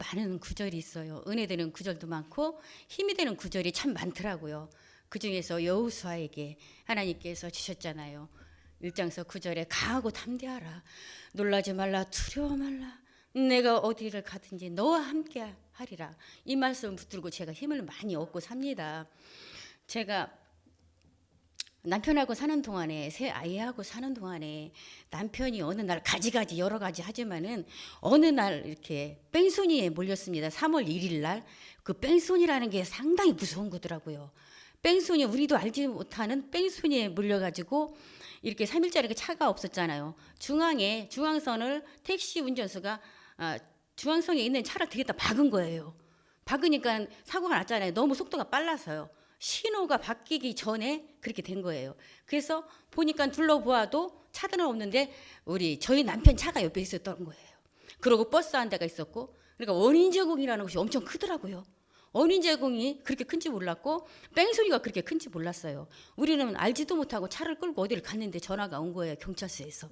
많은 구절이 있어요. 은혜 되는 구절도 많고 힘이 되는 구절이 참 많더라고요. 그중에서 여호수아에게 하나님께서 주셨잖아요. 1장서 9절에 강하고 담대하라. 놀라지 말라. 두려워 말라. 내가 어디를 가든지 너와 함께 하리라. 이 말씀 붙들고 제가 힘을 많이 얻고 삽니다. 제가 남편하고 사는 동안에, 새 아이하고 사는 동안에 남편이 어느 날 가지가지 여러 가지 하지만은 어느 날 이렇게 뺑소니에 몰렸습니다. 3월 1일 날 그 뺑소니라는 게 상당히 무서운 거더라고요. 뺑소니, 우리도 알지 못하는 뺑소니에 몰려가지고 이렇게 3일짜리 차가 없었잖아요. 중앙선을 택시 운전수가 중앙선에 있는 차를 들여다 박은 거예요. 박으니까 사고가 났잖아요. 너무 속도가 빨라서요. 신호가 바뀌기 전에 그렇게 된 거예요. 그래서 보니까 둘러보아도 차들은 없는데 저희 남편 차가 옆에 있었던 거예요. 그리고 버스 한 대가 있었고, 그러니까 원인 제공이라는 것이 엄청 크더라고요. 원인 제공이 그렇게 큰지 몰랐고 뺑소니가 그렇게 큰지 몰랐어요. 우리는 알지도 못하고 차를 끌고 어디를 갔는데 전화가 온 거예요. 경찰서에서.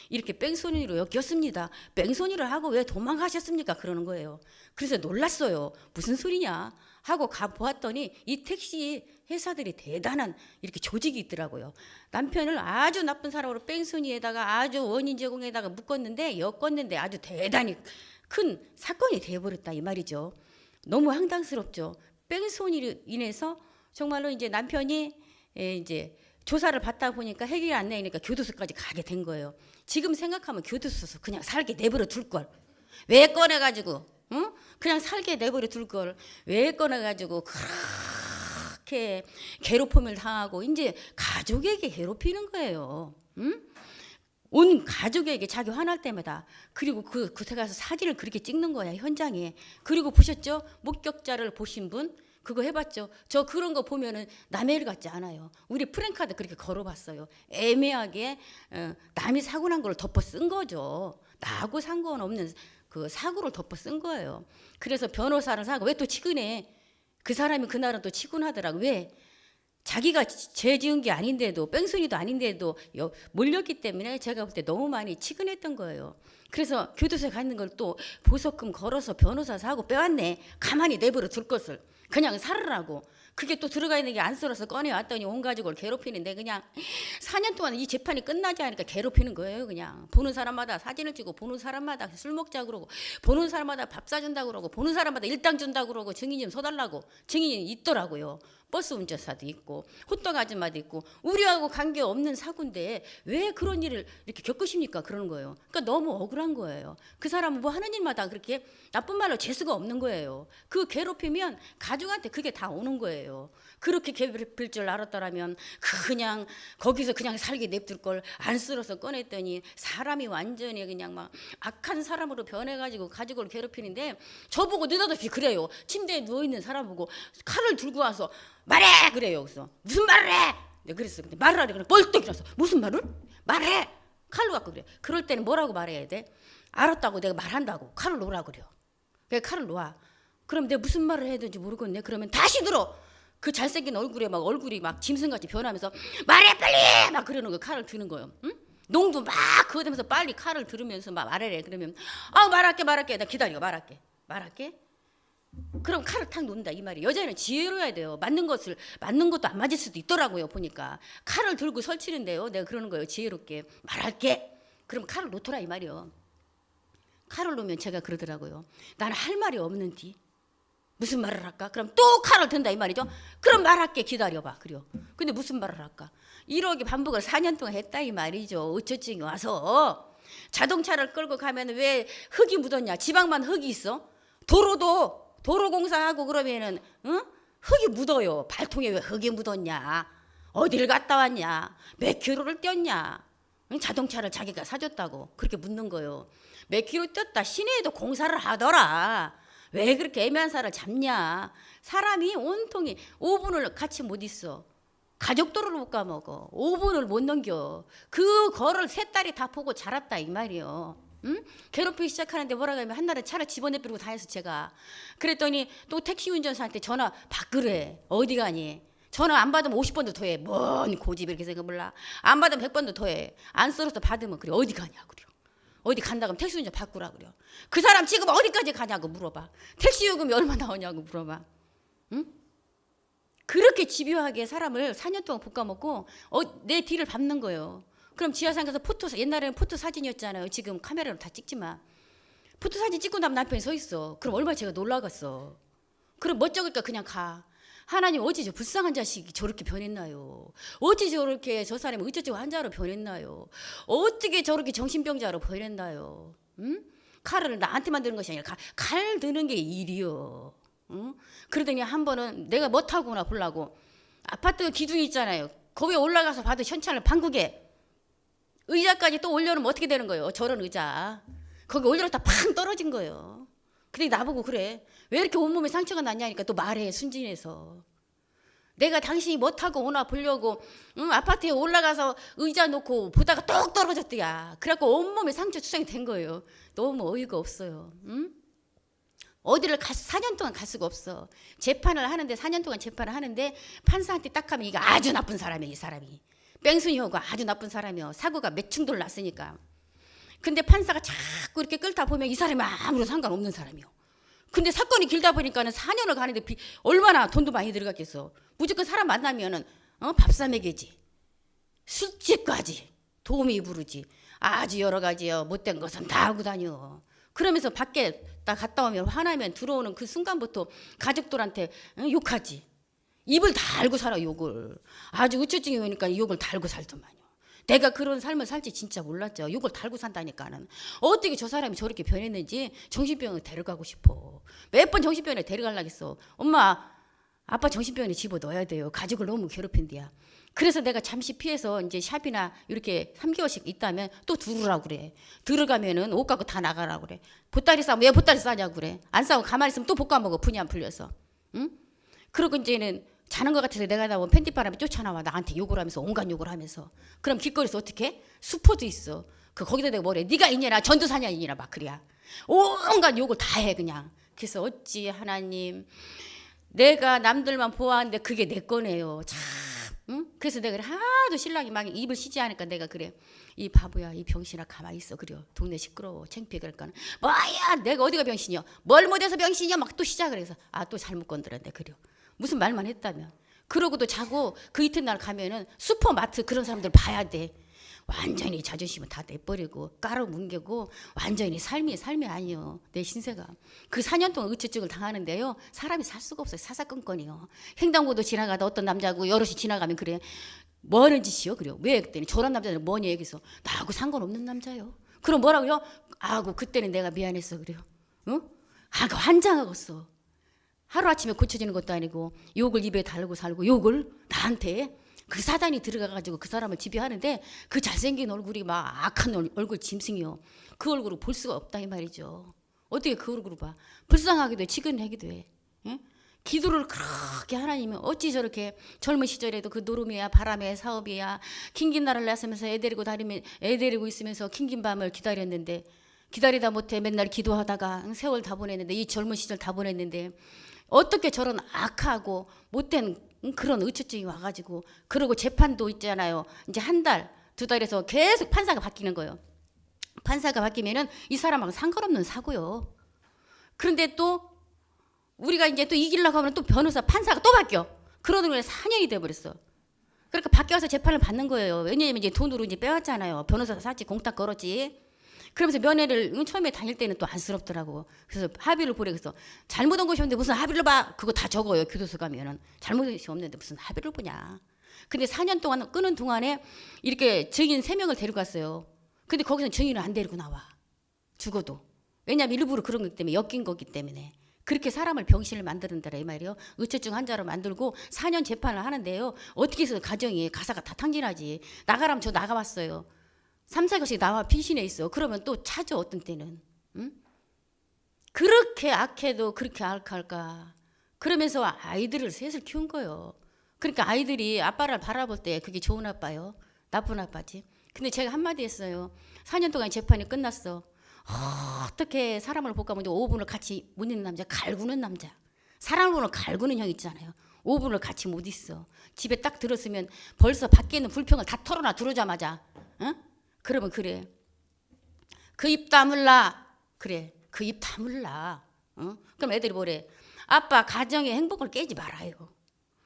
이렇게 뺑소니로 엮였습니다. 뺑소니를 하고 왜 도망가셨습니까? 그러는 거예요. 그래서 놀랐어요. 무슨 소리냐 하고 가보았더니 이 택시 회사들이 대단한 이렇게 조직이 있더라고요. 남편을 아주 나쁜 사람으로 뺑소니에다가 아주 원인 제공에다가 엮었는데 아주 대단히 큰 사건이 되어버렸다 이 말이죠. 너무 황당스럽죠. 뺑소니로 인해서 정말로 이제 남편이 이제 조사를 받다 보니까 해결이 안 되니까 교도소까지 가게 된 거예요. 지금 생각하면 교도소에서 그냥 살게 내버려 둘 걸. 왜 꺼내가지고, 응? 그냥 살게 내버려 둘 걸. 왜 꺼내가지고 그렇게 괴롭힘을 당하고 이제 가족에게 괴롭히는 거예요. 응? 온 가족에게 자기 화날 때마다. 그리고 그곳에 가서 사진을 그렇게 찍는 거야, 현장에. 그리고 보셨죠? 목격자를 보신 분 그거 해봤죠? 저 그런 거 보면은 남의 일 같지 않아요. 우리 프랭카드 그렇게 걸어봤어요. 애매하게 남이 사고 난 걸 덮어 쓴 거죠. 나하고 상관없는 그 사고를 덮어 쓴 거예요. 그래서 변호사를 사고 왜 또 치근해? 그 사람이 그날은 또 치근하더라고. 왜? 자기가 죄 지은 게 아닌데도, 뺑소니도 아닌데도 몰렸기 때문에 제가 볼 때 너무 많이 치근했던 거예요. 그래서 교도소에 가는 걸 또 보석금 걸어서 변호사 사고 빼왔네. 가만히 내버려 둘 것을 그냥 살으라고. 그게 또 들어가 있는 게 안쓰러워서 꺼내왔더니 온 가족을 괴롭히는데 그냥 4년 동안 이 재판이 끝나지 않으니까 괴롭히는 거예요. 그냥 보는 사람마다 사진을 찍고, 보는 사람마다 술 먹자 그러고, 보는 사람마다 밥 사준다 그러고, 보는 사람마다 일당 준다 그러고, 증인 좀 서달라고. 증인이 있더라고요. 버스 운전사도 있고 호떡 아줌마도 있고. 우리하고 관계없는 사고인데 왜 그런 일을 이렇게 겪으십니까? 그러는 거예요. 그러니까 너무 억울한 거예요. 그 사람은 뭐 하는 일마다 그렇게 나쁜 말로 재수가 없는 거예요. 그 괴롭히면 가족한테 그게 다 오는 거예요. 그렇게 괴롭힐 줄 알았더라면 그냥 거기서 그냥 살게 냅둘 걸 안쓰러서 꺼냈더니 사람이 완전히 그냥 막 악한 사람으로 변해가지고 가족을 괴롭히는데 저보고 느닷없이 그래요. 침대에 누워있는 사람 보고 칼을 들고 와서 말해! 그래요. 그래서 무슨 말을 해? 내가 그랬어. 근데 말을 하래. 그래 벌떡 일어나서 무슨 말을? 말해! 칼로 갖고 그래. 그럴 때는 뭐라고 말해야 돼? 알았다고 내가 말한다고. 칼을 놓으라 그래요. 그래 칼을 놓아. 그럼 내가 무슨 말을 해야 되는지 모르겠네. 그러면 다시 들어. 그 잘생긴 얼굴이 막 짐승같이 변하면서 말해 빨리! 막 그러는 거. 칼을 드는 거예요. 응? 농도 막 그거 되면서 빨리 칼을 들으면서 막 말해래. 그러면 말할게. 나 기다려. 말할게. 그럼 칼을 탁 놓는다 이 말이에요. 여자는 지혜로워야 돼요. 맞는 것도 안 맞을 수도 있더라고요. 보니까 칼을 들고 설치는데요. 내가 그러는 거예요. 지혜롭게 말할게. 그럼 칼을 놓더라 이 말이에요. 칼을 놓으면 제가 그러더라고요. 나는 할 말이 없는디 무슨 말을 할까? 그럼 또 칼을 든다 이 말이죠. 그럼 말할게. 기다려봐. 그래요. 근데 무슨 말을 할까? 이렇게 반복을 4년 동안 했다 이 말이죠. 어쩌증이 와서. 자동차를 끌고 가면 왜 흙이 묻었냐? 지방만 흙이 있어? 도로공사하고 그러면은 흙이 묻어요. 발통에 왜 흙이 묻었냐? 어딜 갔다 왔냐? 몇 킬로를 뛰었냐? 자동차를 자기가 사줬다고 그렇게 묻는 거예요. 몇 킬로 뛰었다. 시내에도 공사를 하더라. 왜 그렇게 애매한 사람을 잡냐? 사람이 온통이 5분을 같이 못 있어. 가족도를 못 까먹어. 5분을 못 넘겨. 그거를 세 딸이 다 보고 자랐다 이 말이에요. 응? 괴롭히기 시작하는데 뭐라고 하면 한날에 차를 집어내버리고 다 해서 제가 그랬더니 또 택시 운전사한테 전화 받으래. 어디 가니? 전화 안 받으면 50번도 더 해. 뭔 고집이 이렇게 생각 몰라. 안 받으면 100번도 더 해. 안 썰어서 받으면 그래. 어디 가냐 그래. 어디 간다 그러면 택시 운전 바꾸라 그래요. 그 사람 지금 어디까지 가냐고 물어봐. 택시 요금이 얼마 나오냐고 물어봐. 응? 그렇게 집요하게 사람을 4년 동안 볶아먹고 내 뒤를 밟는 거예요. 그럼 지하상 가서 옛날에는 포토 사진이었잖아요. 지금 카메라로 다 찍지만 포토 사진 찍고 나면 남편이 서 있어. 그럼 얼마나 제가 놀라겠어. 그럼 멋쩍으니까 그냥 가. 하나님 어찌 저 불쌍한 자식이 저렇게 변했나요? 어찌 저렇게 저 사람이 어쩌고 환자로 변했나요? 어떻게 저렇게 정신병자로 변했나요? 응? 칼을 나한테만 드는 것이 아니라 칼 드는 게 일이요. 응? 그러더니 한 번은 내가 못하구나 보려고 아파트 기둥이 있잖아요. 거기에 올라가서 봐도 현찰을 방국에 의자까지 또 올려놓으면 어떻게 되는 거예요? 저런 의자. 거기 올려놓다 팡 떨어진 거예요. 근데 나보고 그래. 왜 이렇게 온몸에 상처가 났냐니까 또 말해 순진해서. 내가 당신이 못하고 오나 보려고 아파트에 올라가서 의자 놓고 보다가 똑 떨어졌대야. 그래갖고 온몸에 상처 투성이 된 거예요. 너무 어이가 없어요. 응? 어디를 4년 동안 갈 수가 없어. 재판을 하는데 4년 동안 재판을 하는데 판사한테 딱 하면 이게 아주 나쁜 사람이야. 이 사람이. 뺑순이호가 아주 나쁜 사람이야. 사고가 몇 충돌 났으니까. 근데 판사가 자꾸 이렇게 끌다 보면 이 사람이 아무런 상관없는 사람이요. 근데 사건이 길다 보니까는 4년을 가는데 얼마나 돈도 많이 들어갔겠어. 무조건 사람 만나면은 밥사 먹이지, 술집까지 도우미 부르지, 아주 여러 가지요 못된 것은 다 하고 다녀. 그러면서 밖에 딱 갔다 오면 화나면 들어오는 그 순간부터 가족들한테 욕하지. 입을 달고 살아 욕을. 아주 우울증이 오니까 욕을 달고 살더만요. 내가 그런 삶을 살지 진짜 몰랐죠. 욕을 달고 산다니까는. 어떻게 저 사람이 저렇게 변했는지 정신병원에 데려가고 싶어. 몇 번 정신병원에 데려가려겠어. 엄마, 아빠 정신병원에 집어넣어야 돼요. 가족을 너무 괴롭힌대야. 그래서 내가 잠시 피해서 이제 샵이나 이렇게 3개월씩 있다면 또 들으라고 그래. 들어가면은 옷 갖고 다 나가라고 그래. 보따리 싸면 왜 보따리 싸냐고 그래. 안 싸고 가만히 있으면 또 볶아 먹어. 분이 안 풀려서. 응? 그러고 이제는 자는 것 같아서 내가 나오면 팬티바람이 쫓아나와. 나한테 욕을 하면서 온갖 욕을 하면서. 그럼 길거리에서 어떻게 해? 수포도 있어. 거기다 내가 뭐래. 네가 있냐나 전도사냐 있냐나 막 그래야. 온갖 욕을 다 해 그냥. 그래서 어찌 하나님 내가 남들만 보아하는데 그게 내 거네요. 참. 응? 그래서 내가 그래. 하도 신랑이 막 입을 쉬지 않으니까 내가 그래. 이 바보야 이 병신아 가만히 있어. 그래. 동네 시끄러워. 창피해. 그러니까 뭐야 내가 어디가 병신이야. 뭘 못해서 병신이야. 막 또 시작을 해서 또 잘못 건드렸네. 그래. 무슨 말만 했다면. 그러고도 자고 그 이튿날 가면은 슈퍼마트 그런 사람들 봐야 돼. 완전히 자존심은 다 내버리고 깔아뭉개고 완전히 삶이 아니요. 내 신세가. 그 4년 동안 의처증을 당하는데요. 사람이 살 수가 없어요. 사사건건이요. 횡단보도 지나가다 어떤 남자하고 여럿이 지나가면 그래. 뭐 하는 짓이요? 그래요. 왜 그랬더니 저런 남자는 뭐냐 얘기해서 나하고 상관없는 남자요. 그럼 뭐라고요? 아고 그때는 내가 미안했어. 그래요. 응? 환장하겠어. 하루아침에 고쳐지는 것도 아니고 욕을 입에 달고 살고 욕을 나한테 그 사단이 들어가가지고 그 사람을 지배하는데 그 잘생긴 얼굴이 막 악한 얼굴 짐승이요. 그 얼굴을 볼 수가 없다 이 말이죠. 어떻게 그 얼굴을 봐. 불쌍하기도 해. 치근하기도 해. 예? 기도를 그렇게 하나님은 어찌 저렇게 젊은 시절에도 그 노름이야 바람의 사업이야 킹긴 날을 나서면서 애 데리고 있으면서 킹긴 밤을 기다렸는데 기다리다 못해 맨날 기도하다가 세월 다 보냈는데 이 젊은 시절 다 보냈는데 어떻게 저런 악하고 못된 그런 의처증이 와가지고 그러고 재판도 있잖아요. 이제 한 달, 두 달에서 계속 판사가 바뀌는 거예요. 판사가 바뀌면은 이 사람하고 상관없는 사고요. 그런데 또 우리가 이제 또 이기려고 하면 또 변호사, 판사가 또 바뀌어. 그러는 거에 4년이 돼버렸어. 그러니까 바뀌어서 재판을 받는 거예요. 왜냐하면 이제 돈으로 이제 빼왔잖아요. 변호사 샀지, 공탁 걸었지. 그러면서 면회를 처음에 다닐 때는 또 안쓰럽더라고. 그래서 합의를 보래. 그래서 잘못한 것이 없는데 무슨 합의를 봐. 그거 다 적어요. 교도소 가면은. 잘못한 것이 없는데 무슨 합의를 보냐. 근데 4년 동안 끄는 동안에 이렇게 증인 3명을 데려갔어요. 근데 거기서 증인을 안 데리고 나와. 죽어도. 왜냐하면 일부러 그런 것 때문에 엮인 거기 때문에. 그렇게 사람을 병신을 만드는다라 이 말이에요. 의처증 환자로 만들고 4년 재판을 하는데요. 어떻게 해서 가정이 가사가 다 탕진하지. 나가라면 저 나가봤어요. 3, 4개씩 나와 피신해 있어. 그러면 또 찾아 어떤 때는. 응? 그렇게 악해도 그렇게 악할까. 그러면서 아이들을 셋을 키운 거예요. 그러니까 아이들이 아빠를 바라볼 때 그게 좋은 아빠요. 나쁜 아빠지. 근데 제가 한마디 했어요. 4년 동안 재판이 끝났어. 어떻게 사람을 볶아먹는데 5분을 같이 못 있는 남자, 갈구는 남자. 사람을 갈구는 형 있잖아요. 5분을 같이 못 있어. 집에 딱 들었으면 벌써 밖에 있는 불평을 다 털어놔 들어오자마자. 응? 그러면 그래. 그 입 다물라. 그래, 그 입 다물라. 그럼 애들이 뭐래? 아빠 가정의 행복을 깨지 말아요.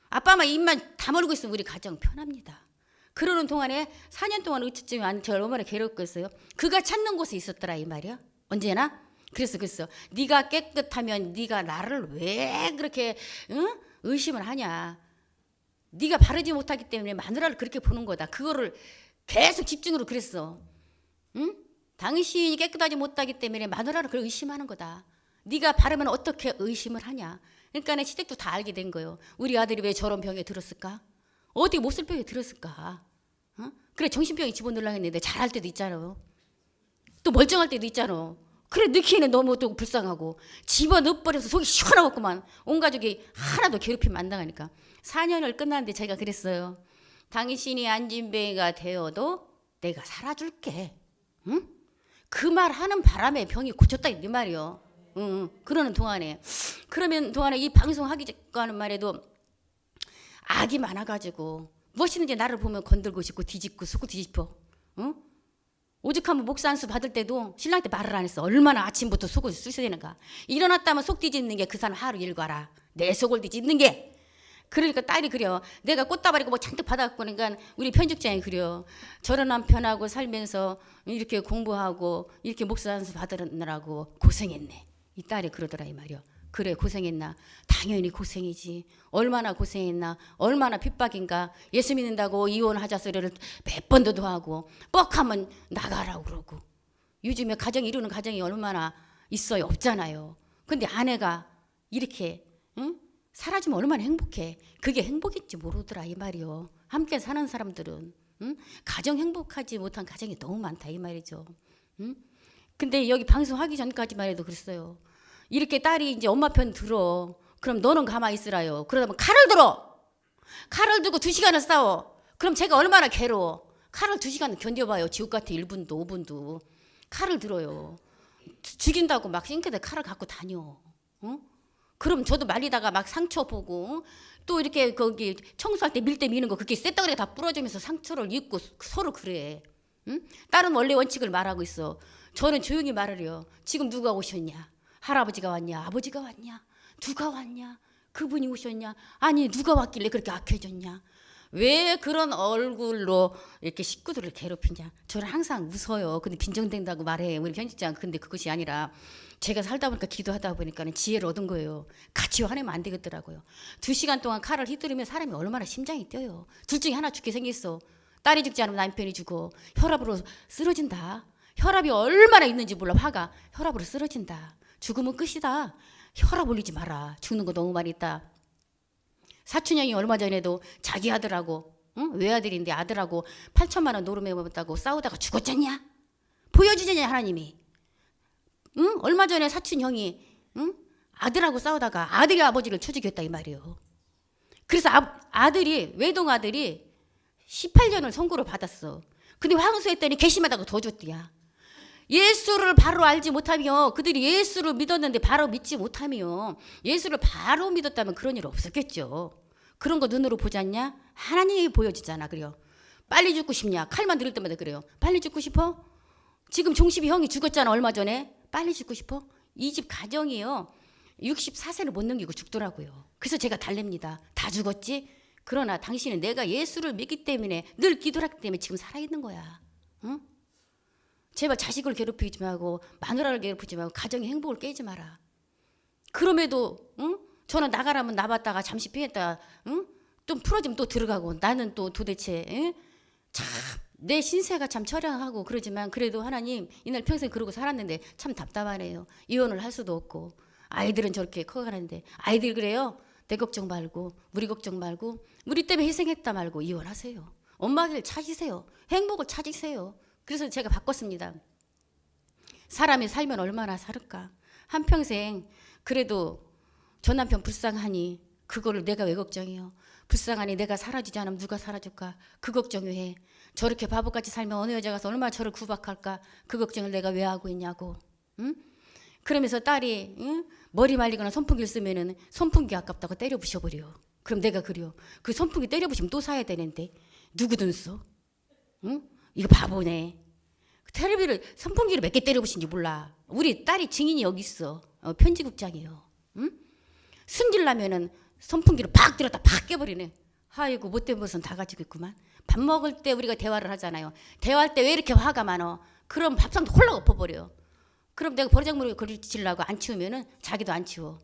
아빠만 입만 다물고 있으면 우리 가정 편합니다. 그러는 동안에 4년 동안 의처증이 저를 얼마나 괴롭겠어요. 그가 찾는 곳에 있었더라 이 말이야. 언제나. 그래서 네가 깨끗하면 네가 나를 왜 그렇게 의심을 하냐. 네가 바르지 못하기 때문에 마누라를 그렇게 보는 거다. 그거를 계속 집중으로 그랬어. 응? 당신이 깨끗하지 못하기 때문에 마누라를 그걸 의심하는 거다. 네가 바르면 어떻게 의심을 하냐. 그러니까 시댁도 다 알게 된 거예요. 우리 아들이 왜 저런 병에 들었을까? 어떻게 못쓸 병에 들었을까? 그래 정신병에 집어넣으려고 했는데 잘할 때도 있잖아. 또 멀쩡할 때도 있잖아. 그래 넣기에는 너무 또 불쌍하고 집어넣어버려서 속이 시원하겠구만. 온 가족이 하나도 괴롭힘 안 당하니까. 4년을 끝났는데 제가 그랬어요. 당신이 안진뱅이가 되어도 내가 살아줄게. 응? 그 말 하는 바람에 병이 고쳤다 이 말이요. 그러는 동안에 이 방송하기 전까는 말해도 악이 많아가지고 무엇이든지 나를 보면 건들고 싶고 뒤집고 속고 뒤집어. 오죽하면 목사 안수 받을 때도 신랑한테 말을 안 했어. 얼마나 아침부터 속을 쑤시는가. 일어났다면 속 뒤집는 게 그 사람 하루 일과라. 내 속을 뒤집는 게. 그러니까 딸이 그려. 내가 꽃다발이고 뭐 잔뜩 받아갖고 그러니까 우리 편집장이 그려. 저런 남편하고 살면서 이렇게 공부하고 이렇게 목사 안수 받으느라고 고생했네. 이 딸이 그러더라 이 말이야. 그래 고생했나? 당연히 고생이지. 얼마나 고생했나? 얼마나 핍박인가? 예수 믿는다고 이혼하자 소리를 몇 번도 더 하고 뻑하면 나가라고 그러고. 요즘에 가정 이루는 가정이 얼마나 있어요? 없잖아요. 근데 아내가 이렇게 사라지면 얼마나 행복해. 그게 행복인지 모르더라 이 말이요. 함께 사는 사람들은 가정 행복하지 못한 가정이 너무 많다 이 말이죠. 근데 여기 방송하기 전까지만 해도 그랬어요. 이렇게 딸이 이제 엄마 편 들어. 그럼 너는 가만히 있으라요. 그러다 보면 칼을 들어. 칼을 들고 2시간을 싸워. 그럼 제가 얼마나 괴로워. 칼을 2시간 견뎌봐요. 지옥 같아 1분도 5분도. 칼을 들어요. 죽인다고 막 싱크대 칼을 갖고 다녀. 그럼 저도 말리다가 막 상처 보고 또 이렇게 거기 청소할 때 밀대 미는 거 그렇게 쇳덩어리가 다 부러지면서 상처를 입고 서로 그래. 딸은 원래 원칙을 말하고 있어. 저는 조용히 말을 해요. 지금 누가 오셨냐? 할아버지가 왔냐? 아버지가 왔냐? 누가 왔냐? 그분이 오셨냐? 아니 누가 왔길래 그렇게 악해졌냐? 왜 그런 얼굴로 이렇게 식구들을 괴롭히냐? 저는 항상 웃어요. 근데 빈정된다고 말해 우리 편집장. 근데 그것이 아니라 제가 살다 보니까 기도하다 보니까 지혜를 얻은 거예요. 같이 화내면 안 되겠더라고요. 2시간 동안 칼을 휘두르면 사람이 얼마나 심장이 뛰어요. 둘 중에 하나 죽게 생겼어. 딸이 죽지 않으면 남편이 죽어. 혈압으로 쓰러진다. 혈압이 얼마나 있는지 몰라. 화가 혈압으로 쓰러진다. 죽으면 끝이다. 혈압 올리지 마라. 죽는 거 너무 많이 있다. 사촌형이 얼마 전에도 자기 아들하고 외아들인데 아들하고 8천만 원 노름해 먹었다고 싸우다가 죽었잖냐? 보여주잖냐 하나님이. 얼마 전에 사촌형이 아들하고 싸우다가 아들이 아버지를 쳐 죽였다 이 말이에요. 그래서 아들이 외동 아들이 18년을 선고를 받았어. 근데 황수했더니 괘씸하다고 더 줬대야. 예수를 바로 알지 못하며 그들이 예수를 믿었는데 바로 믿지 못하며 예수를 바로 믿었다면 그런 일 없었겠죠. 그런 거 눈으로 보지 않냐? 하나님이 보여주잖아. 그래요. 빨리 죽고 싶냐? 칼만 들을 때마다 그래요. 빨리 죽고 싶어? 지금 종십이 형이 죽었잖아 얼마 전에. 빨리 죽고 싶어? 이 집 가정이요. 64세를 못 넘기고 죽더라고요. 그래서 제가 달랩니다. 다 죽었지? 그러나 당신은 내가 예수를 믿기 때문에 늘 기도를 하기 때문에 지금 살아있는 거야. 응? 제발 자식을 괴롭히지 말고 마누라를 괴롭히지 말고 가정의 행복을 깨지 마라. 그럼에도 저는 나가라면 나봤다가 잠시 피했다가 좀 풀어지면 또 들어가고 나는 또 도대체 참 내 신세가 참 처량하고 그러지만 그래도 하나님 이날 평생 그러고 살았는데 참 답답하네요. 이혼을 할 수도 없고 아이들은 저렇게 커가는데 아이들 그래요. 내 걱정 말고 우리 걱정 말고 우리 때문에 희생했다 말고 이혼하세요. 엄마를 찾으세요. 행복을 찾으세요. 그래서 제가 바꿨습니다. 사람이 살면 얼마나 살을까. 한평생 그래도 저 남편 불쌍하니 그거를 내가 왜 걱정해요. 불쌍하니 내가 사라지지 않으면 누가 살아줄까. 그 걱정을 해. 저렇게 바보같이 살면 어느 여자 가서 얼마나 저를 구박할까. 그 걱정을 내가 왜 하고 있냐고. 그러면서 딸이 머리 말리거나 선풍기를 쓰면은 선풍기 아깝다고 때려 부셔버려. 그럼 내가 그려. 그 선풍기 때려 부시면 또 사야 되는데 누구든 써. 이거 바보네. 텔레비를 선풍기를 몇 개 때려보신지 몰라. 우리 딸이 증인이 여기 있어. 편지국장이에요. 응? 승질나면은 선풍기를 팍 들었다 팍 깨버리네. 아이고 못된 버선 다 가지고 있구만. 밥 먹을 때 우리가 대화를 하잖아요. 대화할 때 왜 이렇게 화가 많어? 그럼 밥상도 홀랑 엎어버려. 그럼 내가 버르장머리에 걸치려고 안 치우면은 자기도 안 치워.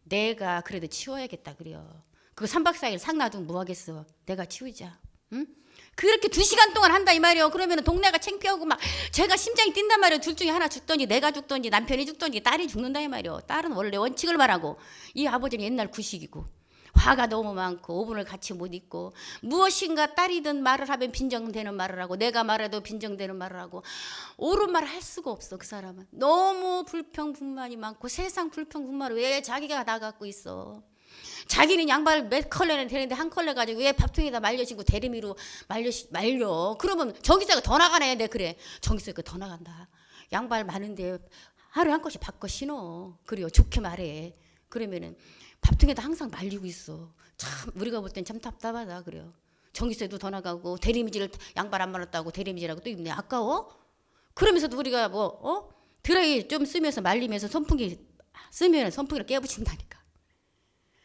내가 그래도 치워야겠다 그래요. 그거 3박 4일 상 놔두면 뭐 하겠어. 내가 치우자. 응? 그렇게 2시간 동안 한다 이 말이에요. 그러면 동네가 창피하고 막 제가 심장이 뛴단 말이에요. 둘 중에 하나 죽던지 내가 죽던지 남편이 죽던지 딸이 죽는다 이 말이에요. 딸은 원래 원칙을 말하고 이 아버지는 옛날 구식이고 화가 너무 많고 5분을 같이 못 있고 무엇인가 딸이든 말을 하면 빈정되는 말을 하고 내가 말해도 빈정되는 말을 하고 옳은 말을 할 수가 없어. 그 사람은 너무 불평불만이 많고 세상 불평불만을 왜 자기가 다 갖고 있어. 자기는 양말 몇 컬레는 되는데 한 컬레 가지고 왜 밥통에다 말려신고 대리미로 말려. 그러면 전기세가 더 나가네. 내 그래. 전기세가 더 나간다. 양말 많은데 하루에 한 컷씩 바꿔 신어. 그래요. 좋게 말해. 그러면은 밥통에다 항상 말리고 있어. 참 우리가 볼 땐 참 답답하다 그래요. 전기세도 더 나가고 대리미질 양말 안 말았다고 대리미질하고 또 입네. 아까워? 그러면서도 우리가 드라이 좀 쓰면서 말리면서 선풍기 쓰면 선풍기를 깨부신다니까.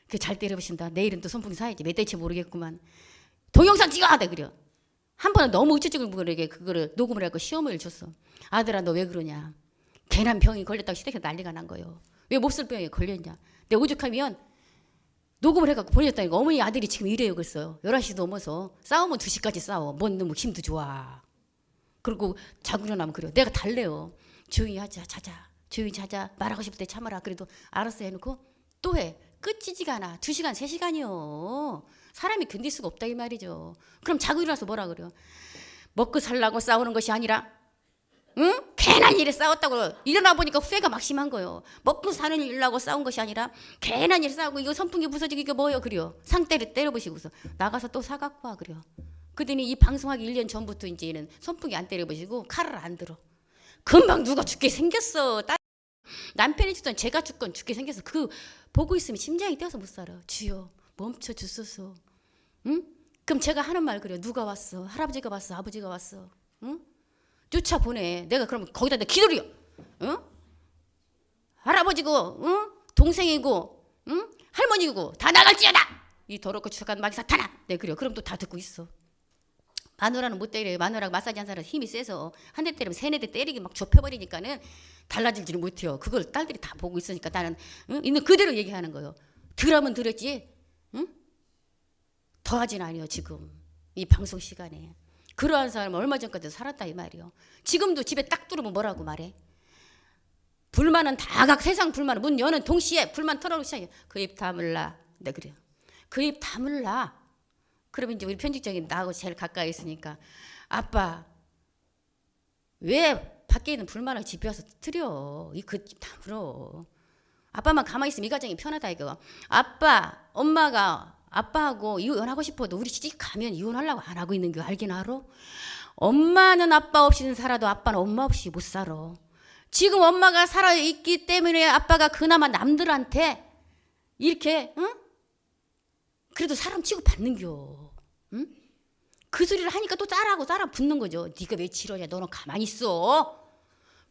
그 잘 때려보신다. 내일은 또 선풍기 사야지. 몇 대째 모르겠구만. 동영상 찍어야 돼 그려. 한 번은 너무 우쭈쭈 그러게 그거를 녹음을 하고 시험을 줬어. 아들아 너 왜 그러냐. 괜한 병이 걸렸다고 시댁에서 난리가 난 거예요. 왜 몹쓸 병에 걸렸냐. 내 오죽하면 녹음을 해갖고 보내줬다니까. 어머니 아들이 지금 이래요 그랬어요. 11시 넘어서 싸우면 2시까지 싸워. 뭔 놈의 힘도 좋아. 그리고 자고 일어나면 그래요. 내가 달래요. 조용히 하자 자자. 조용히 자자. 말하고 싶을 때 참아라. 그래도 알았어 해놓고 또 해. 끝이지가 않아. 2시간 3시간이요. 사람이 견딜 수가 없다 이 말이죠. 그럼 자고 일어나서 뭐라 그래요. 먹고 살라고 싸우는 것이 아니라 응? 괜한 일에 싸웠다고. 일어나 보니까 후회가 막심한 거예요. 먹고 사는 일이라고 싸운 것이 아니라 괜한 일에 싸우고 이거 선풍기 부서지고 이게 뭐예요 그래요. 상대를 때려보시고서 나가서 또 사갖고 와 그래요. 그더니 이 방송하기 1년 전부터 이제는 선풍기 안 때려보시고 칼을 안 들어. 금방 누가 죽게 생겼어. 남편이 죽던 제가 죽건 죽게 생겨서 그 보고 있으면 심장이 뛰어서 못 살아. 주여 멈춰 주소서. 응? 그럼 제가 하는 말 그래요. 누가 왔어? 할아버지가 왔어? 아버지가 왔어? 응? 쫓아보내. 내가 그러면 거기다 내가 기다려. 응? 할아버지고 응? 동생이고 응? 할머니고 다 나갈지어다. 이 더럽고 추악한 마귀 사탄아. 네 그래요. 그럼 또 다 듣고 있어. 마누라는 못 때려요. 마누라가 마사지 한 사람 힘이 세서 한 대 때리면 3-4대 때리기 막 좁혀버리니까는 달라질지를 못해요. 그걸 딸들이 다 보고 있으니까 나는 응? 있는 그대로 얘기하는 거예요. 들으면 들었지 응? 더 하진 않아요. 지금 이 방송 시간에. 그러한 사람은 얼마 전까지도 살았다 이 말이에요. 지금도 집에 딱 들어오면 뭐라고 말해. 불만은 다 각 세상 불만은 문 여는 동시에 불만 털어놓기 시작해. 그 입 다물라. 네 그래요. 그 입 다물라. 그러면 이제 우리 편집장이 나하고 제일 가까이 있으니까 아빠 왜 밖에 있는 불만을 집에 와서 터뜨려. 이 그 입 다물어. 아빠만 가만히 있으면 이 가정이 편하다 이거. 아빠 엄마가 아빠하고 이혼하고 싶어도 우리 시집 가면 이혼하려고 안 하고 있는 거 알긴 알아? 엄마는 아빠 없이는 살아도 아빠는 엄마 없이 못 살아. 지금 엄마가 살아있기 때문에 아빠가 그나마 남들한테 이렇게 응? 그래도 사람 취급받는겨. 응? 그 소리를 하니까 또 따라하고 따라 붙는 거죠. 네가 왜 지러냐. 너는 가만히 있어.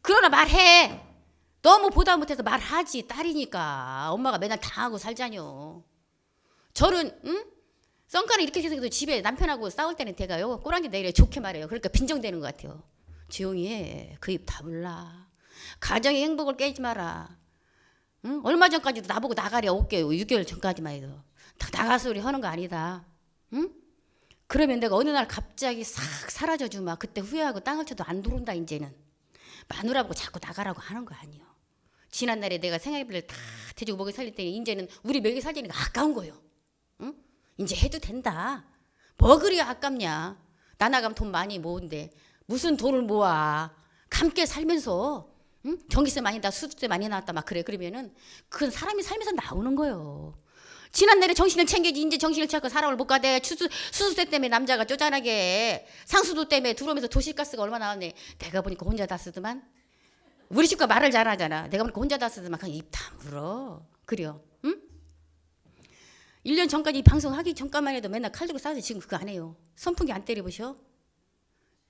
그러나 말해. 너무 보다 못해서 말하지. 딸이니까. 엄마가 맨날 당하고 살자뇨. 저는 응? 썬가는 이렇게 해서 집에 남편하고 싸울 때는 제가요 꼬랑지 내려 좋게 말해요. 그러니까 빈정되는 것 같아요. 조용히 해. 그 입 다물라. 가정의 행복을 깨지 마라. 응? 얼마 전까지도 나보고 나가래. 5개월 6개월 전까지만 해도 다 나가서 우리 하는 거 아니다. 응? 그러면 내가 어느 날 갑자기 싹 사라져 주마. 그때 후회하고 땅을 쳐도 안 들어온다. 이제는 마누라보고 자꾸 나가라고 하는 거 아니에요. 지난날에 내가 생활비를 다 대주고 먹여 살릴 때는 이제는 우리 먹여 살리는 거 아까운 거예요. 응? 이제 해도 된다. 뭐 그리 아깝냐. 나 나가면 돈 많이 모은데 무슨 돈을 모아. 함께 살면서 응? 전기세 많이 나 수도세 많이 나왔다 막 그래. 그러면은 그건 사람이 살면서 나오는 거예요. 지난날에 정신을 챙겨지 이제 정신을 찾고 사람을 못 가대. 수수세 때문에 남자가 쪼잔하게 상수도 때문에 들어오면서 도시가스가 얼마 나왔네. 내가 보니까 혼자 다 쓰더만. 우리 집과 말을 잘하잖아. 내가 보니까 혼자 다 쓰더만. 그냥 입 다물어. 그래요. 응? 1년 전까지 이 방송 하기 전까만 해도 맨날 칼 들고 싸우지. 지금 그거 안 해요. 선풍기 안 때려보셔?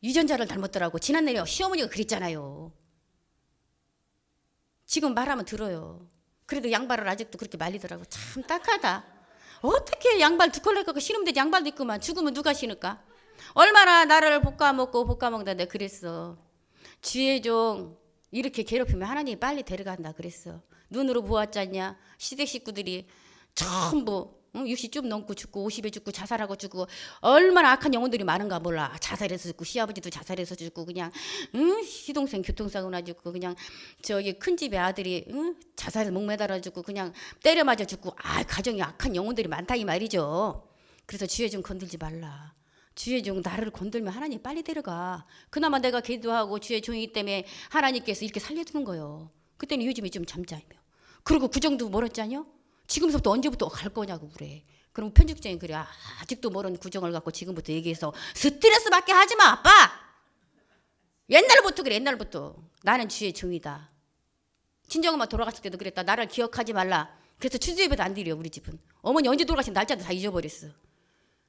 유전자를 닮았더라고. 지난날에 시어머니가 그랬잖아요. 지금 말하면 들어요. 그래도 양발을 아직도 그렇게 말리더라고. 참 딱하다. 어떻게 양발 두 컬레 갖고 신으면 되지. 양발도 있구만. 죽으면 누가 신을까? 얼마나 나를 볶아먹는데 그랬어. 주의 종 이렇게 괴롭히면 하나님이 빨리 데려간다 그랬어. 눈으로 보았잖냐. 시댁 식구들이 전부 60 좀 넘고 죽고 50에 죽고 자살하고 죽고 얼마나 악한 영혼들이 많은가 몰라. 자살해서 죽고 시아버지도 자살해서 죽고 그냥 시동생 교통사고 나 죽고 그냥 저기 큰 집의 아들이 자살해서 목매달아 죽고 그냥 때려 맞아 죽고 가정에 악한 영혼들이 많다 이 말이죠. 그래서 주의 종 건들지 말라. 주의 종 나를 건들면 하나님 빨리 데려가. 그나마 내가 기도하고 주의 종이기 때문에 하나님께서 이렇게 살려주는 거예요. 그때는 요즘에 좀 잠자며. 그리고 그 정도 멀었잖요. 지금부터 언제부터 갈 거냐고 그래. 그럼 편집장이 그래. 아직도 모르는 구정을 갖고 지금부터 얘기해서 스트레스 받게 하지 마 아빠. 옛날부터 그래. 옛날부터 나는 주의 종이다. 친정엄마 돌아갔을 때도 그랬다. 나를 기억하지 말라. 그래서 추수예배도 안 드려 우리 집은. 어머니 언제 돌아가신 날짜도 다 잊어버렸어.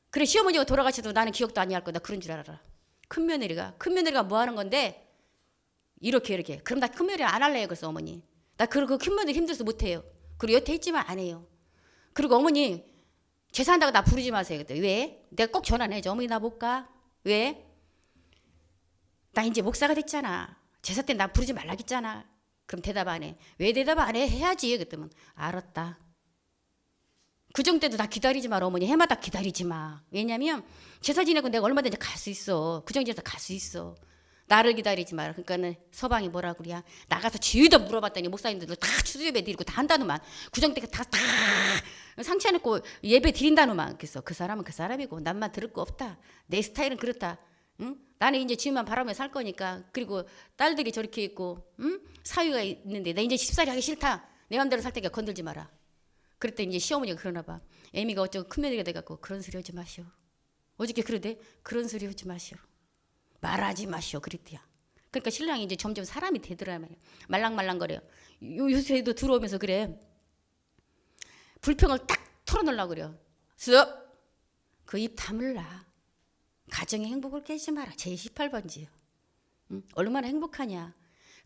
그래 시어머니가 돌아가셔도 나는 기억도 안 할 거다. 그런 줄 알아라. 큰며느리가 뭐 하는 건데 이렇게 그럼 나 큰며느리 안 할래요. 그래서 어머니 나 그리고 큰며느리 힘들어서 못해요. 그리고 여태 했지만 안 해요. 그리고 어머니 제사한다고 나 부르지 마세요. 그때 왜? 내가 꼭 전화를 해줘. 어머니 나 못 가. 왜? 나 이제 목사가 됐잖아. 제사 때 나 부르지 말라겠잖아. 그럼 대답 안 해. 왜 대답 안 해? 해야지. 그랬더니 알았다. 구정 때도 나 기다리지 마라. 어머니 해마다 기다리지 마. 왜냐면 제사 지내고 내가 얼마든지 갈 수 있어. 구정제사 갈 수 있어. 나를 기다리지 마라. 그러니까는 서방이 뭐라 그래야 나가서 지휘도 물어봤더니 목사님들도 다 추수예배 드리고 다 한다누만. 구정 때 다 상처해놓고 예배 드린다누만. 그래서 그 사람은 그 사람이고 남만 들을 거 없다. 내 스타일은 그렇다. 응? 나는 이제 지금만 바라며 살 거니까. 그리고 딸들이 저렇게 있고 사위가 있는데 나 이제 집살이 하기 싫다. 내 맘대로 살 테니까 건들지 마라. 그랬더니 이제 시어머니가 그러나 봐. 애미가 어쩌고 큰며느리가 돼갖고 그런 소리 하지 마시오. 어저께 그러대. 그런 소리 하지 마시오. 말하지 마시오. 그랬대요. 그러니까 신랑이 이제 점점 사람이 되더라 말이야. 말랑말랑거려. 요새도 들어오면서 그래. 불평을 딱 털어놓으려고 그래요. 쓱! 그 입 다물라. 가정의 행복을 깨지 마라. 제18번지요. 얼마나 행복하냐.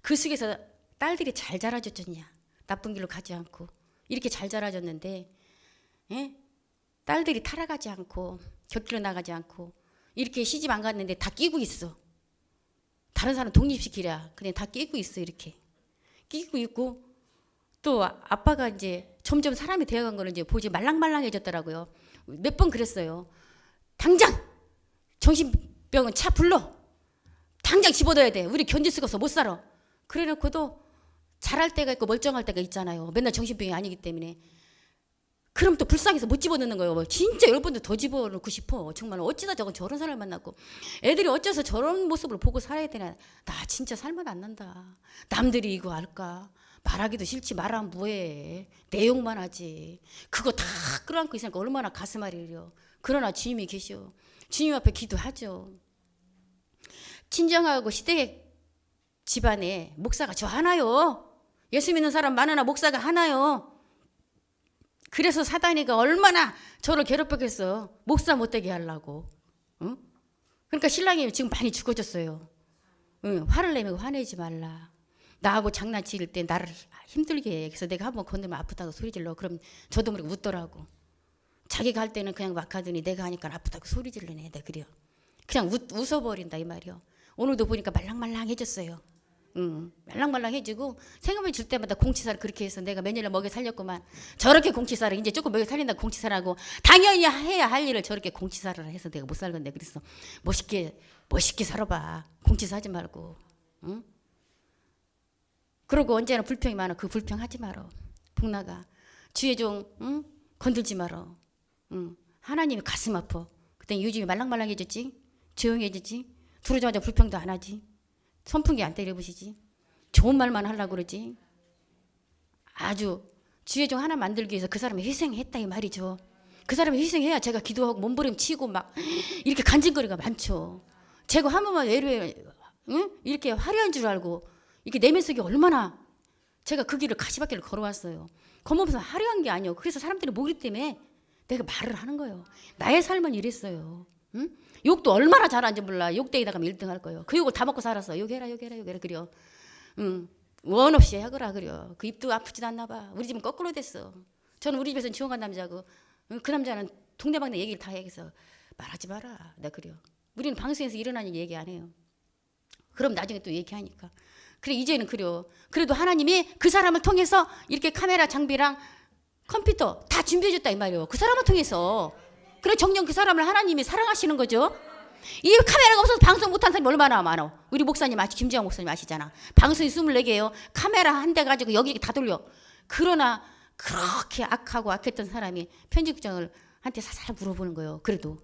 그 속에서 딸들이 잘 자라줬잖냐. 나쁜 길로 가지 않고. 이렇게 잘 자라줬는데 딸들이 타락하지 않고 곁길로 나가지 않고 이렇게 시집 안 갔는데 다 끼고 있어. 다른 사람 독립시키랴. 그냥 다 끼고 있어. 이렇게 끼고 있고 또 아빠가 이제 점점 사람이 되어간 거는 이제 보지 말랑말랑해졌더라고요. 몇 번 그랬어요. 당장 정신병은 차 불러. 당장 집어넣어야 돼. 우리 견딜 수가 없어. 못 살아. 그래놓고도 잘할 때가 있고 멀쩡할 때가 있잖아요. 맨날 정신병이 아니기 때문에. 그럼 또 불쌍해서 못 집어넣는 거예요. 진짜 여러분들 더 집어넣고 싶어. 정말 어찌다 저런 사람을 만났고 애들이 어째서 저런 모습을 보고 살아야 되나. 나 진짜 살맛 안 난다. 남들이 이거 알까. 말하기도 싫지. 말하면 뭐해. 내용만 하지. 그거 다 끌어안고 있으니까 얼마나 가슴 아리려. 그러나 주님이 계셔. 주님 앞에 기도하죠. 친정하고 시댁 집안에 목사가 저 하나요. 예수 믿는 사람 많으나 목사가 하나요. 그래서 사단이가 얼마나 저를 괴롭혔겠어. 목사 못되게 하려고. 응? 그러니까 신랑이 지금 많이 죽어졌어요. 응, 화를 내면 화내지 말라. 나하고 장난칠 때 나를 힘들게 해. 그래서 내가 한번 건들면 아프다고 소리 질러. 그럼 저도 모르게 웃더라고. 자기가 할 때는 그냥 막 하더니 내가 하니까 아프다고 소리 질러네. 내가 그래요. 그냥 웃어버린다 이 말이요. 오늘도 보니까 말랑말랑해졌어요. 말랑말랑해지고 생각을 줄 때마다 공치사를 그렇게 해서 내가 몇 년을 먹여 살렸구만. 저렇게 공치사를 이제 조금 먹여 살린다 공치사라고. 당연히 해야 할 일을 저렇게 공치사를 해서 내가 못 살겠네. 그래서 멋있게 살아봐. 공치사 하지 말고. 응? 그러고 언제나 불평이 많아. 그 불평하지 말어. 복나가 주의 종 건들지 말어. 하나님이 가슴 아파. 그때 요즘에 말랑말랑해졌지. 조용해졌지. 들어오자마자 불평도 안 하지. 선풍기 안 때려보시지. 좋은 말만 하려고 그러지. 아주 주의 종 하나 만들기 위해서 그 사람이 희생했다 이 말이죠. 그 사람이 희생해야 제가 기도하고 몸부림치고 막 이렇게 간증거리가 많죠. 제가 한 번만 외로에 이렇게 화려한 줄 알고 이렇게 내면 속에 얼마나 제가 그 길을 가시밭길을 걸어왔어요. 겉모습은 화려한 게 아니에요. 그래서 사람들이 모르기 때문에 내가 말을 하는 거예요. 나의 삶은 이랬어요. 응? 욕도 얼마나 잘하는지 몰라. 욕대에다 가면 1등 할 거예요. 그 욕을 다 먹고 살았어. 욕해라 욕해라 욕해라 그려. 응. 원 없이 하거라 그려. 그 입도 아프지도 않나 봐. 우리 집은 거꾸로 됐어. 저는 우리 집에서는 지원간 남자고 그 남자는 동네방네 얘기를 다 해서 말하지 마라. 나 그려. 우리는 방송에서 일어나는 얘기 안 해요. 그럼 나중에 또 얘기하니까. 그래 이제는 그려. 그래도 하나님이 그 사람을 통해서 이렇게 카메라 장비랑 컴퓨터 다 준비해 줬다 이 말이에요. 그 사람을 통해서. 그래 정녕 그 사람을 하나님이 사랑하시는 거죠. 이 카메라가 없어서 방송 못한 사람이 얼마나 많아. 우리 목사님 김지영 목사님 아시잖아. 방송이 24개예요. 카메라 한 대 가지고 여기 다 돌려. 그러나 그렇게 악하고 악했던 사람이 편집국장을 한테 사살 물어보는 거예요. 그래도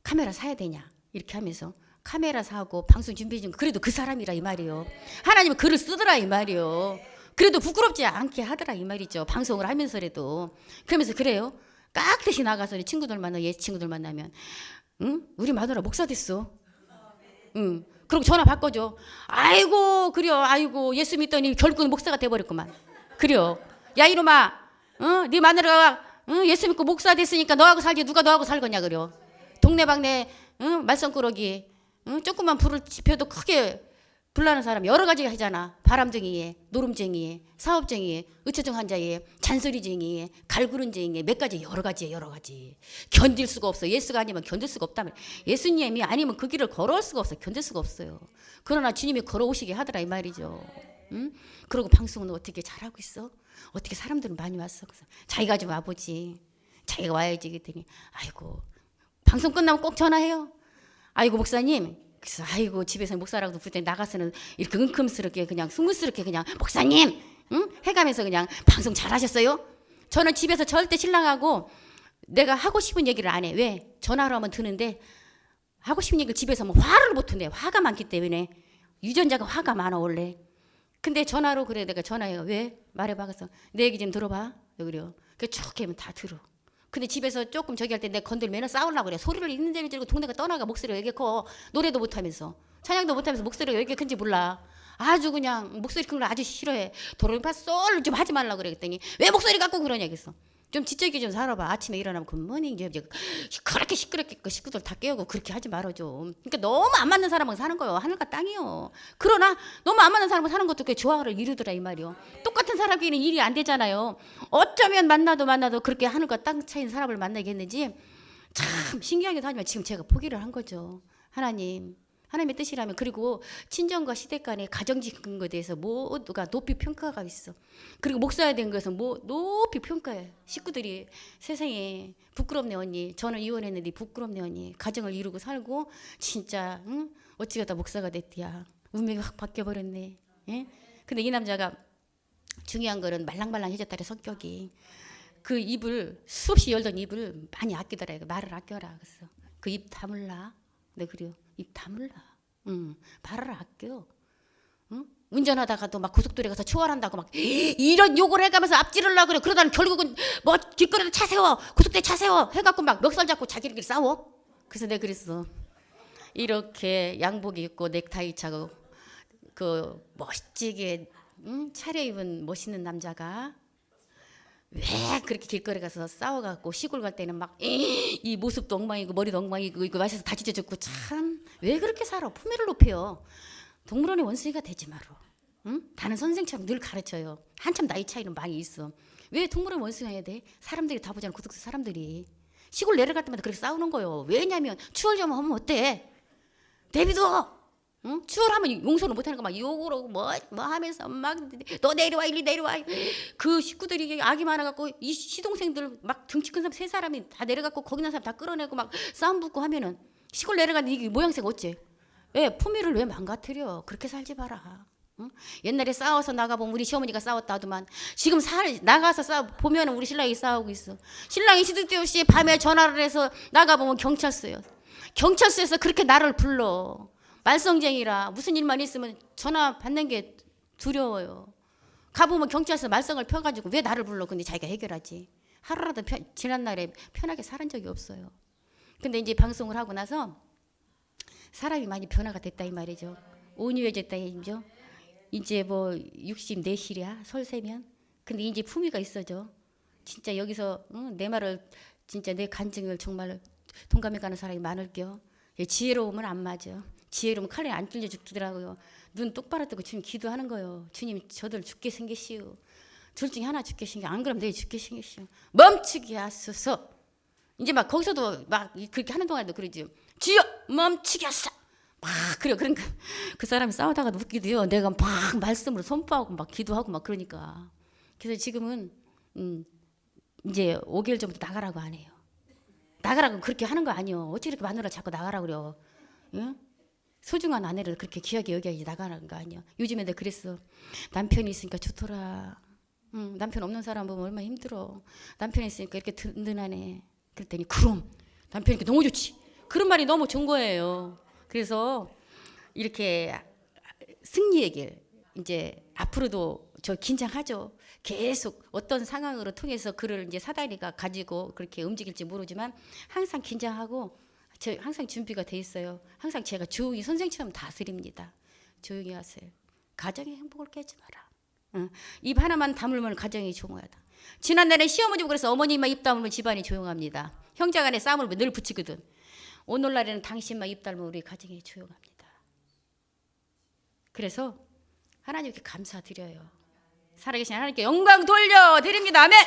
카메라 사야 되냐 이렇게 하면서 카메라 사고 방송 준비해 준 거 그래도 그 사람이라 이 말이에요. 하나님은 글을 쓰더라 이 말이에요. 그래도 부끄럽지 않게 하더라 이 말이죠. 방송을 하면서라도. 그러면서 그래요. 깍듯이 나가서 친구들 만나 옛 친구들 만나면 응? 우리 마누라 목사 됐어. 응. 그리고 전화 바꿔줘. 아이고 그래요. 아이고 예수 믿더니 결국은 목사가 돼버렸구만. 그래요. 야 이놈아, 네 마누라가 예수 믿고 목사 됐으니까 너하고 살지 누가 너하고 살겠냐 그래요. 동네방네 말썽꾸러기 조금만 불을 지펴도 크게 불나는 사람 여러 가지 하잖아. 바람둥이에, 노름쟁이에, 사업쟁이에, 의처증 환자에, 잔소리쟁이에, 갈구른쟁이에 몇 가지 여러 가지에 여러 가지. 견딜 수가 없어. 예수가 아니면 견딜 수가 없다면. 예수님이 아니면 그 길을 걸어올 수가 없어. 견딜 수가 없어요. 그러나 주님이 걸어오시게 하더라 이 말이죠. 응? 그리고 방송은 어떻게 잘하고 있어? 어떻게 사람들은 많이 왔어? 그래서 자기가 좀 와보지. 자기가 와야지 그랬더니 아이고 방송 끝나면 꼭 전화해요. 아이고 목사님. 그래서 아이고 집에서 목사라고 부를 때 나가서는 이렇게 은큼스럽게 그냥 스무스럽게 그냥 목사님 응? 해가면서 그냥 방송 잘하셨어요? 저는 집에서 절대 신랑하고 내가 하고 싶은 얘기를 안 해. 왜? 전화로 하면 드는데 하고 싶은 얘기를 집에서 하면 화를 못 내. 화가 많기 때문에. 유전자가 화가 많아 원래. 근데 전화로 그래 내가 전화해요. 왜? 말해봐. 그래서 내 얘기 좀 들어봐. 그래요. 그래 쭉 하면 다 들어. 근데 집에서 조금 저기 할 때 내가 건들면 싸우려고 그래. 소리를 있는 대로 지르고 동네가 떠나가 목소리가 왜 이렇게 커. 노래도 못하면서 찬양도 못하면서 목소리가 왜 이렇게 큰지 몰라. 아주 그냥 목소리 큰 걸 아주 싫어해. 도로파 쏠 좀 하지 말라고 그랬더니 왜 목소리 갖고 그러냐 그랬어. 좀 지적이 좀 살아봐. 아침에 일어나면 굿모닝 그렇게 시끄럽게 식구들 다 깨우고 그렇게 하지 말아 좀. 그러니까 너무 안 맞는 사람하고 사는 거예요. 하늘과 땅이요. 그러나 너무 안 맞는 사람하고 사는 것도 꽤 조화를 이루더라 이 말이요. 똑같은 사람끼리는 일이 안 되잖아요. 어쩌면 만나도 그렇게 하늘과 땅 차이인 사람을 만나겠는지 참 신기하기도 하지만 지금 제가 포기를 한 거죠. 하나님의 뜻이라면. 그리고 친정과 시댁 간의 가정적인 것에 대해서 모두가 높이 평가가 있어. 그리고 목사에 대한 것은 높이 평가해. 식구들이 세상에 부끄럽네 언니. 저는 이혼했는데 부끄럽네 언니. 가정을 이루고 살고 진짜 응? 어찌가다 목사가 됐디야. 운명이 확 바뀌어버렸네. 예? 근데 이 남자가 중요한 거는 말랑말랑해졌다래 성격이. 그 입을 수없이 열던 입을 많이 아끼더라. 말을 아껴라. 그래서 그 입 다물라. 네 그래요. 입 다물라. 말을 아껴. 응? 운전하다가도 막 고속도로에 가서 초월한다고 막 이런 욕을 해가면서 앞지르려고 그래. 그러다는 결국은 뭐 길거리에 차 세워. 고속도로에 차 세워. 해갖고 막 멱살 잡고 자기들끼리 싸워. 그래서 내가 그랬어. 이렇게 양복 입고 넥타이 차고 그 멋지게 차려입은 멋있는 남자가 왜 그렇게 길거리 가서 싸워갖고 시골 갈 때는 막 이 모습도 엉망이고 머리도 엉망이고 이거 마셔서 다 찢어졌고 참 왜 그렇게 살아. 품위를 높여요. 동물원의 원숭이가 되지 마라. 응? 다른 선생처럼 늘 가르쳐요. 한참 나이 차이는 많이 있어. 왜 동물원 원숭이 해야 돼? 사람들이 다 보잖아. 고속도로 사람들이 시골 내려갈 때마다 그렇게 싸우는 거예요. 왜냐면 추월 좀 하면 어때? 내비둬. 응? 추월하면 용서를 못하는 거 막 욕을 하고 뭐 하면서 막 너 내려와 이리 내려와. 그 식구들이 악이 많아갖고 이 시동생들 막 등치 큰 사람 세 사람이 다 내려갖고 거기 있는 사람 다 끌어내고 막 싸움 붙고 하면은 시골 내려가는 이게 모양새가 어째? 왜 품위를 왜 망가뜨려? 그렇게 살지 마라. 응? 옛날에 싸워서 나가보면 우리 시어머니가 싸웠다 하더만 지금 나가서 보면은 우리 신랑이 싸우고 있어. 신랑이 시도 없이 밤에 전화를 해서 나가보면 경찰서에서 그렇게 나를 불러. 말썽쟁이라 무슨 일만 있으면 전화 받는 게 두려워요. 가보면 경찰서 말썽을 펴가지고 왜 나를 불러. 근데 자기가 해결하지. 하루라도 지난 날에 편하게 살은 적이 없어요. 근데 이제 방송을 하고 나서 사람이 많이 변화가 됐다 이 말이죠. 온유해졌다 이죠. 이제 뭐 64실이야 설세면. 근데 이제 품위가 있어져. 진짜 여기서 내 말을 진짜 내 간증을 정말 동감이 가는 사람이 많을게요. 지혜로우면 안 맞아. 지혜로우면 칼에 안 찔려 죽더라고요. 눈 똑바로 뜨고 주님 기도하는 거예요. 주님 저들 죽게 생기시오. 둘 중에 하나 죽게 생겨. 안 그러면 내일 죽게 생기시오. 멈추게 하소서. 이제 막 거기서도 막 그렇게 하는 동안에도 그러지. 주여 멈추게 하소서. 막 그래요. 그러니까 그 사람이 싸우다가 웃기도요. 내가 막 말씀으로 선포하고 막 기도하고 막 그러니까. 그래서 지금은 이제 5개월 전부터 나가라고 안 해요. 나가라고 그렇게 하는 거 아니요. 어떻게 이렇게 마누라 자꾸 나가라고 그래요. 응? 소중한 아내를 그렇게 귀하게 여겨야지 나가는 거 아니야. 요즘에 내가 그랬어. 남편이 있으니까 좋더라. 남편 없는 사람 보면 얼마나 힘들어. 남편이 있으니까 이렇게 든든하네. 그랬더니 그럼 남편이니까 너무 좋지. 그런 말이 너무 좋은 거예요. 그래서 이렇게 승리의 길 이제 앞으로도 저 긴장하죠. 계속 어떤 상황으로 통해서 그를 이제 사다리가 가지고 그렇게 움직일지 모르지만 항상 긴장하고 저 항상 준비가 돼 있어요. 항상 제가 조용히 선생처럼 다스립니다. 조용히 하세요. 가정의 행복을 깨지 마라. 입 하나만 다물면 가정이 조용하다. 지난날에 시어머니 그래서 어머니만 입 다물면 집안이 조용합니다. 형제간에 싸움을 늘 붙이거든. 오늘날에는 당신만 입 다물면 우리 가정이 조용합니다. 그래서 하나님께 감사드려요. 살아계신 하나님께 영광 돌려드립니다. 아멘.